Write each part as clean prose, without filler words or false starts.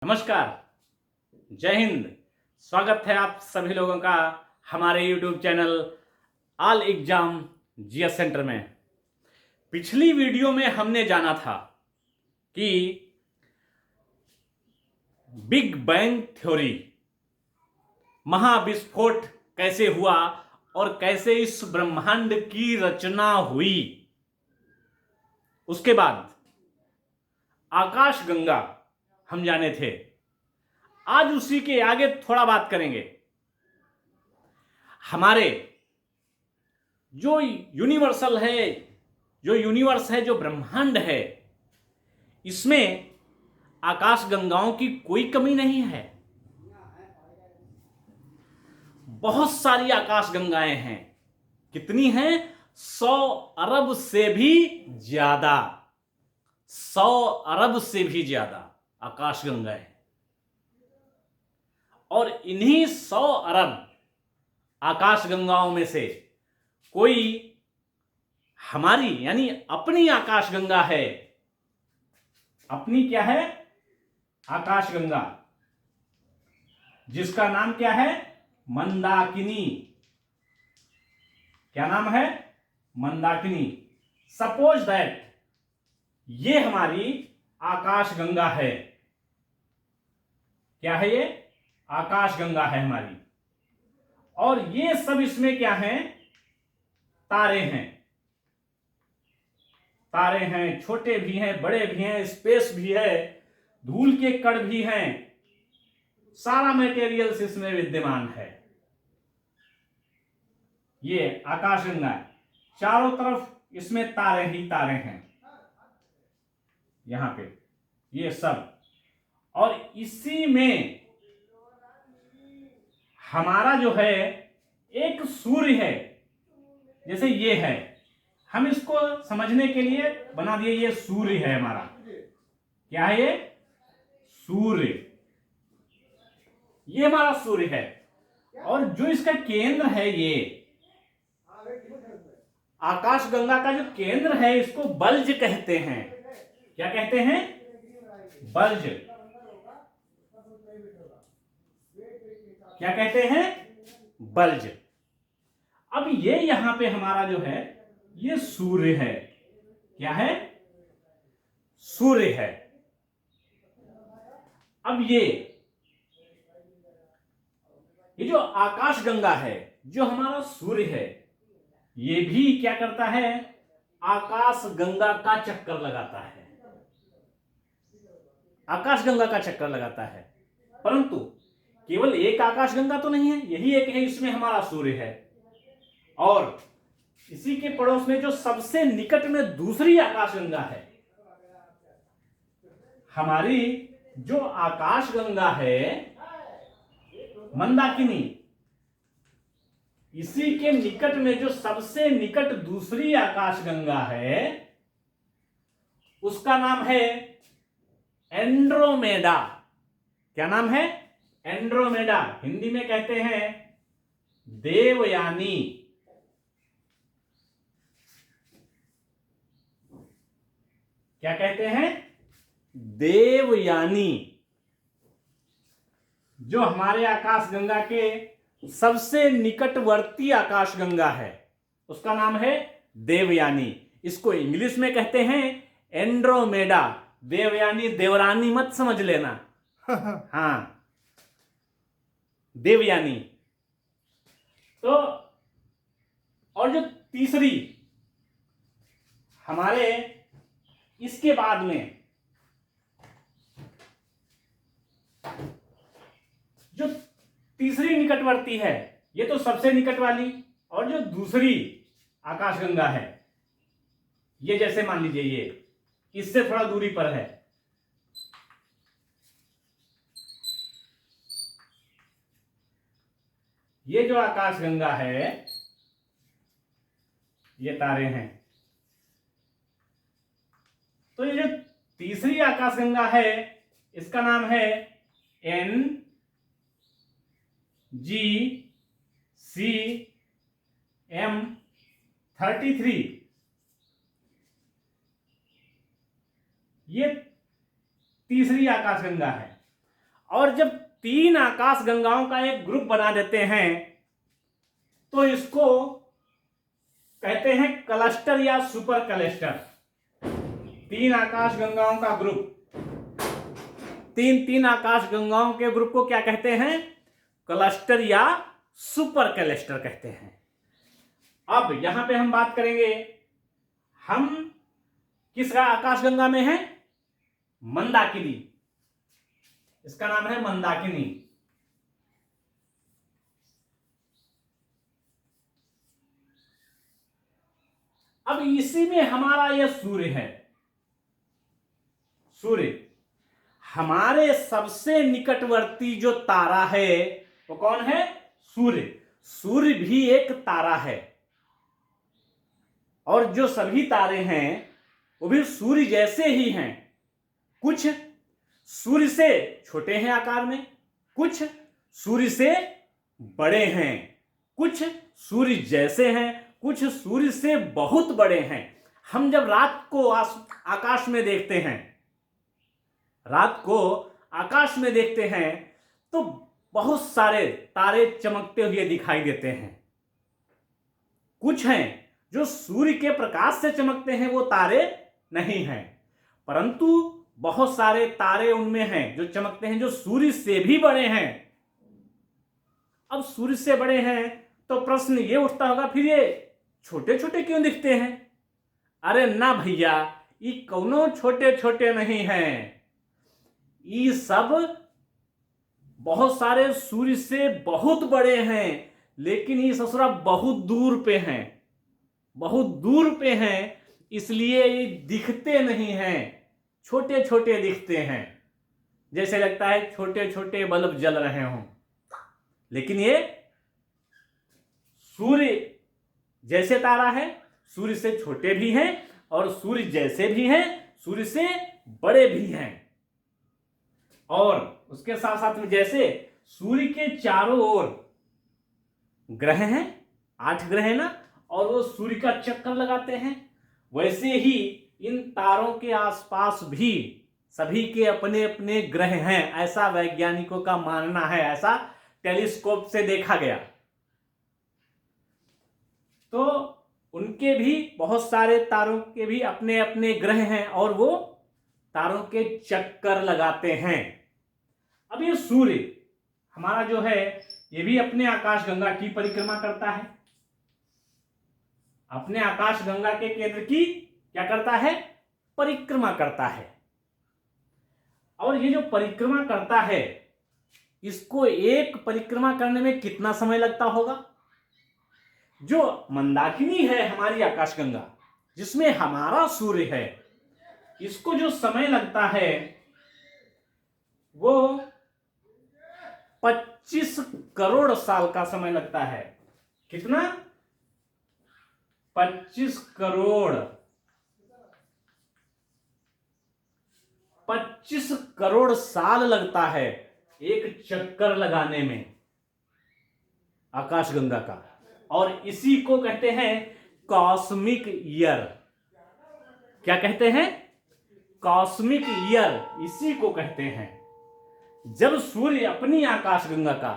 नमस्कार, जय हिंद। स्वागत है आप सभी लोगों का हमारे YouTube channel all exam GS centre में। पिछली वीडियो में हमने जाना था कि बिग बैंग थ्योरी, महाविस्फोट कैसे हुआ और कैसे इस ब्रह्मांड की रचना हुई। उसके बाद आकाशगंगा हम जाने थे। आज उसी के आगे थोड़ा बात करेंगे। हमारे जो यूनिवर्सल है, जो यूनिवर्स है, जो ब्रह्मांड है, इसमें आकाशगंगाओं की कोई कमी नहीं है। बहुत सारी आकाशगंगाएं हैं। कितनी हैं? 100 अरब से भी ज्यादा। 100 अरब से भी ज्यादा आकाशगंगाएं। और इन्हीं 100 अरब आकाशगंगाओं में से कोई हमारी यानी अपनी आकाशगंगा है। अपनी क्या है? आकाशगंगा, जिसका नाम क्या है? मंदाकिनी। क्या नाम है? मंदाकिनी। सपोज दैट ये हमारी आकाशगंगा है। क्या है ये? आकाशगंगा है हमारी। और ये सब इसमें क्या हैं? तारे हैं। तारे हैं, छोटे भी हैं, बड़े भी हैं, स्पेस भी है, धूल के कण भी हैं। सारा मटेरियल्स इसमें विद्यमान है। ये आकाशगंगा है। चारों तरफ इसमें तारे ही तारे हैं। यहां पे ये सब, और इसी में हमारा जो है एक सूर्य है। जैसे ये है, हम इसको समझने के लिए बना दिए, ये सूर्य है हमारा। क्या है ये? सूर्य। ये हमारा सूर्य है। और जो इसका केंद्र है, ये आकाशगंगा का जो केंद्र है, इसको बल्ज कहते हैं। क्या कहते हैं? बल्ज। क्या कहते हैं? बल्ज। अब ये यहां पे हमारा जो है, ये सूर्य है। क्या है? सूर्य है। अब ये जो आकाशगंगा है, जो हमारा सूर्य है, ये भी क्या करता है? आकाशगंगा का चक्कर लगाता है। आकाशगंगा का चक्कर लगाता है। परंतु केवल एक आकाशगंगा तो नहीं है, यही एक है। इसमें हमारा सूर्य है। और इसी के पड़ोस में जो सबसे निकट में दूसरी आकाशगंगा है, हमारी जो आकाशगंगा है मंदाकिनी, इसी के निकट में जो सबसे निकट दूसरी आकाशगंगा है, उसका नाम है एंड्रोमेडा। क्या नाम है? एंड्रोमेडा। हिंदी में कहते हैं देवयानी। क्या कहते हैं? देवयानी। जो हमारे आकाशगंगा के सबसे निकटवर्ती आकाशगंगा है, उसका नाम है देवयानी। इसको इंग्लिश में कहते हैं एंड्रोमेडा। देवयानी देवरानी मत समझ लेना। हाँ, देवयानी। तो और जो तीसरी हमारे इसके बाद में जो तीसरी निकटवर्ती है, ये तो सबसे निकट वाली, और जो दूसरी आकाशगंगा है, ये जैसे मान लीजिए ये इससे थोड़ा दूरी पर है। ये जो आकाशगंगा है, ये तारे हैं। तो ये जो तीसरी आकाशगंगा है, इसका नाम है NGCM33। ये तीसरी आकाशगंगा है। और जब तीन आकाश गंगाओं का एक ग्रुप बना देते हैं तो इसको कहते हैं क्लस्टर या सुपर क्लस्टर। तीन आकाश गंगाओं का ग्रुप, तीन आकाश गंगाओं के ग्रुप को क्या कहते हैं? क्लस्टर या सुपर क्लस्टर कहते हैं। अब यहां पे हम बात करेंगे, हम किस आकाश गंगा में हैं? मंदाकिनी। इसका नाम है मंदाकिनी। अब इसी में हमारा यह सूर्य है। सूर्य हमारे सबसे निकटवर्ती जो तारा है वो कौन है? सूर्य। सूर्य भी एक तारा है और जो सभी तारे हैं वो भी सूर्य जैसे ही हैं। कुछ सूर्य से छोटे हैं आकार में, कुछ सूर्य से बड़े हैं, कुछ सूर्य जैसे हैं, कुछ सूर्य से बहुत बड़े हैं। हम जब रात को आकाश में देखते हैं, रात को आकाश में देखते हैं तो बहुत सारे तारे चमकते हुए दिखाई देते हैं। कुछ हैं जो सूर्य के प्रकाश से चमकते हैं, वो तारे नहीं हैं, परंतु बहुत सारे तारे उनमें हैं जो चमकते हैं, जो सूर्य से भी बड़े हैं। अब सूर्य से बड़े हैं तो प्रश्न ये उठता होगा, फिर ये छोटे छोटे क्यों दिखते हैं? अरे ना भैया, ये कौनो छोटे छोटे नहीं हैं, ये सब बहुत सारे सूर्य से बहुत बड़े हैं, लेकिन ये ससुरा बहुत दूर पे हैं, बहुत दूर पे हैं, इसलिए ये दिखते नहीं हैं, छोटे छोटे दिखते हैं, जैसे लगता है छोटे छोटे बल्ब जल रहे हों। लेकिन ये सूर्य जैसे तारा है, सूर्य से छोटे भी हैं और सूर्य जैसे भी हैं, सूर्य से बड़े भी हैं। और उसके साथ साथ में जैसे सूर्य के चारों ओर ग्रह हैं, 8 ग्रह है ना, और वो सूर्य का चक्कर लगाते हैं, वैसे ही इन तारों के आसपास भी सभी के अपने अपने ग्रह हैं, ऐसा वैज्ञानिकों का मानना है, ऐसा टेलीस्कोप से देखा गया। तो उनके भी बहुत सारे तारों के भी अपने अपने ग्रह हैं और वो तारों के चक्कर लगाते हैं। अब ये सूर्य हमारा जो है ये भी अपने आकाश गंगा की परिक्रमा करता है, अपने आकाश गंगा के केंद्र की क्या करता है? परिक्रमा करता है। और ये जो परिक्रमा करता है, इसको एक परिक्रमा करने में कितना समय लगता होगा? जो मंदाकिनी है हमारी आकाश गंगा, जिसमें हमारा सूर्य है, इसको जो समय लगता है वो 25 करोड़ साल का समय लगता है। कितना? 25 करोड़ 25 करोड़ साल लगता है एक चक्कर लगाने में आकाश गंगा का। और इसी को कहते हैं कॉस्मिक ईयर। क्या कहते हैं? कॉस्मिक ईयर, इसी को कहते हैं। जब सूर्य अपनी आकाश गंगा का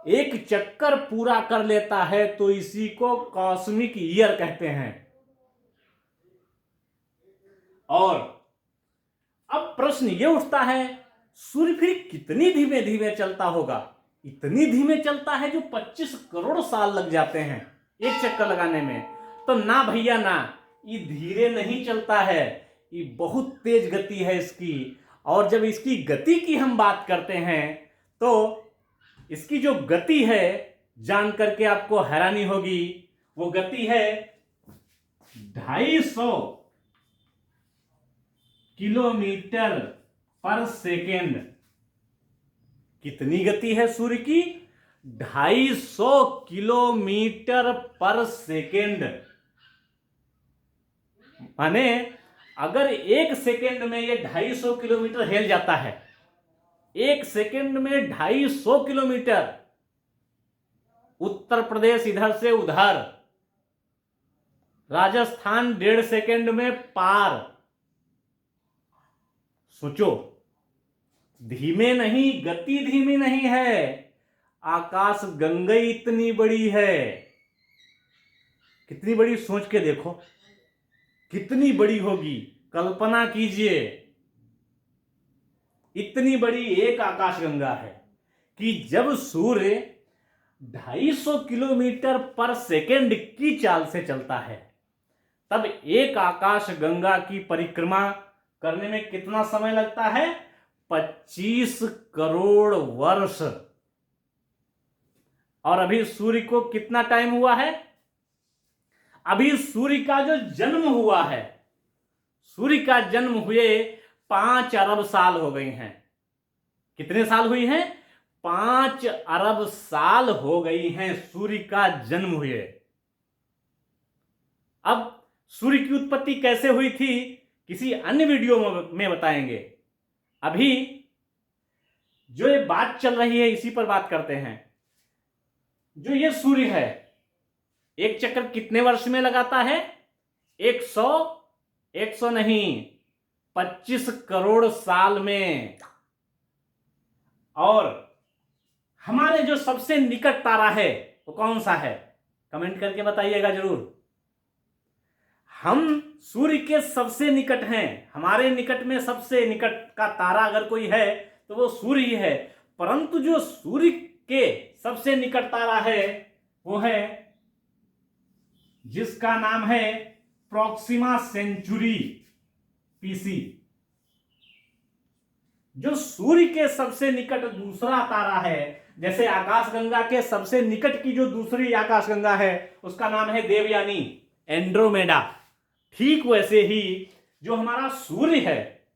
एक चक्कर पूरा कर लेता है तो इसी को कॉस्मिक ईयर कहते हैं। और अब प्रश्न ये उठता है, सूर्य फिर कितनी धीमे धीमे चलता होगा? इतनी धीमे चलता है जो 25 करोड़ साल लग जाते हैं एक चक्कर लगाने में। तो ना भैया ना, ये धीरे नहीं चलता है, ये बहुत तेज गति है इसकी। और जब इसकी गति की हम बात करते हैं तो इसकी जो गति है जान करके आपको हैरानी होगी। वो गति है 250 किलोमीटर पर सेकेंड। कितनी गति है सूर्य की? 250 किलोमीटर पर सेकेंड। माने अगर एक सेकेंड में ये 250 किलोमीटर हिल जाता है, एक सेकेंड में 250 किलोमीटर, उत्तर प्रदेश इधर से उधर, राजस्थान 1.5 सेकेंड में पार। सोचो, धीमे नहीं, गति धीमी नहीं है, आकाश गंगा इतनी बड़ी है। कितनी बड़ी, सोच के देखो कितनी बड़ी होगी, कल्पना कीजिए। इतनी बड़ी एक आकाशगंगा है कि जब सूर्य 250 किलोमीटर पर सेकेंड की चाल से चलता है, तब एक आकाशगंगा की परिक्रमा करने में कितना समय लगता है? 25 करोड़ वर्ष। और अभी सूर्य को कितना टाइम हुआ है? अभी सूर्य का जो जन्म हुआ है, सूर्य का जन्म हुए 5 अरब साल हो गए हैं। कितने साल हुई हैं? 5 अरब साल हो गई हैं सूर्य का जन्म हुए। अब सूर्य की उत्पत्ति कैसे हुई थी किसी अन्य वीडियो में बताएंगे। अभी जो ये बात चल रही है इसी पर बात करते हैं। जो ये सूर्य है, एक चक्कर कितने वर्ष में लगाता है? 100 नहीं, 25 करोड़ साल में। और हमारे जो सबसे निकट तारा है वो कौन सा है? कमेंट करके बताइएगा जरूर। हम सूर्य के सबसे निकट हैं। हमारे निकट में सबसे निकट का तारा अगर कोई है तो वो सूर्य ही है। परंतु जो सूर्य के सबसे निकट तारा है वो है, जिसका नाम है प्रॉक्सिमा सेंचुरी, पीसी। जो सूर्य के सबसे निकट दूसरा तारा है, जैसे आकाशगंगा के सबसे निकट की जो दूसरी आकाशगंगा है उसका नाम है देवयानी, एंड्रोमेडा। ठीक वैसे ही जो हमारा सूर्य है,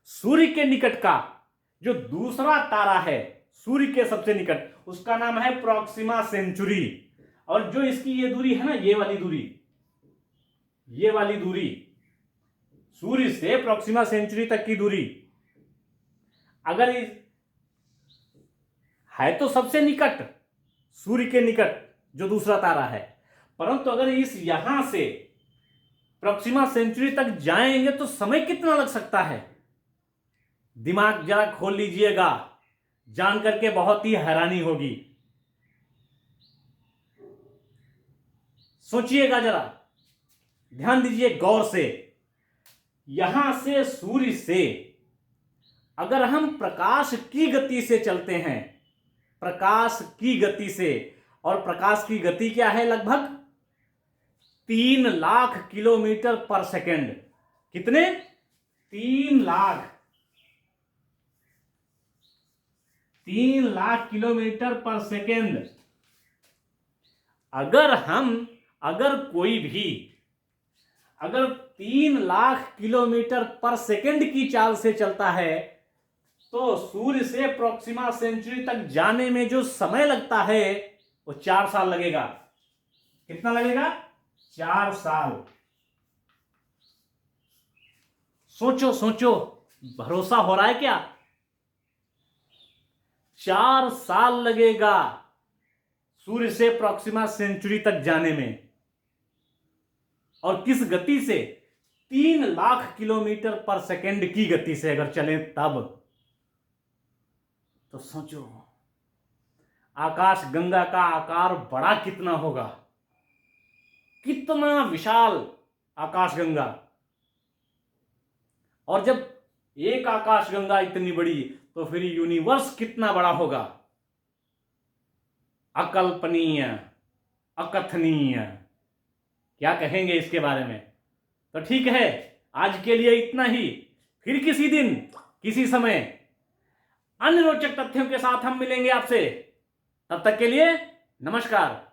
सूर्य के निकट का जो दूसरा तारा है सूर्य के सबसे निकट, उसका नाम है प्रॉक्सिमा सेंचुरी। और जो इसकी ये दूरी है ना, ये वाली दूरी सूर्य से प्रॉक्सिमा सेंचुरी तक की दूरी, अगर है तो सबसे निकट सूर्य के निकट जो दूसरा तारा है, परंतु अगर इस यहां से प्रॉक्सिमा सेंचुरी तक जाएंगे तो समय कितना लग सकता है? दिमाग जरा खोल लीजिएगा, जान करके बहुत ही हैरानी होगी। सोचिएगा जरा, ध्यान दीजिए गौर से। यहां से सूर्य से अगर हम प्रकाश की गति से चलते हैं, प्रकाश की गति से, और प्रकाश की गति क्या है? लगभग 3 लाख किलोमीटर पर सेकेंड। कितने? 3 लाख किलोमीटर पर सेकेंड। अगर कोई भी 3 लाख किलोमीटर पर सेकेंड की चाल से चलता है तो सूर्य से प्रॉक्सिमा सेंचुरी तक जाने में जो समय लगता है वो 4 साल लगेगा। कितना लगेगा? 4 साल। सोचो, भरोसा हो रहा है क्या? 4 साल लगेगा सूर्य से प्रॉक्सिमा सेंचुरी तक जाने में, और किस गति से? 3 लाख किलोमीटर पर सेकेंड की गति से अगर चलें तब। तो सोचो आकाश गंगा का आकार बड़ा कितना होगा, कितना विशाल आकाशगंगा। और जब एक आकाशगंगा इतनी बड़ी तो फिर यूनिवर्स कितना बड़ा होगा? अकल्पनीय, अकथनीय। क्या कहेंगे इसके बारे में? तो ठीक है, आज के लिए इतना ही। फिर किसी दिन किसी समय अन्य रोचक तथ्यों के साथ हम मिलेंगे आपसे। तब तक के लिए नमस्कार।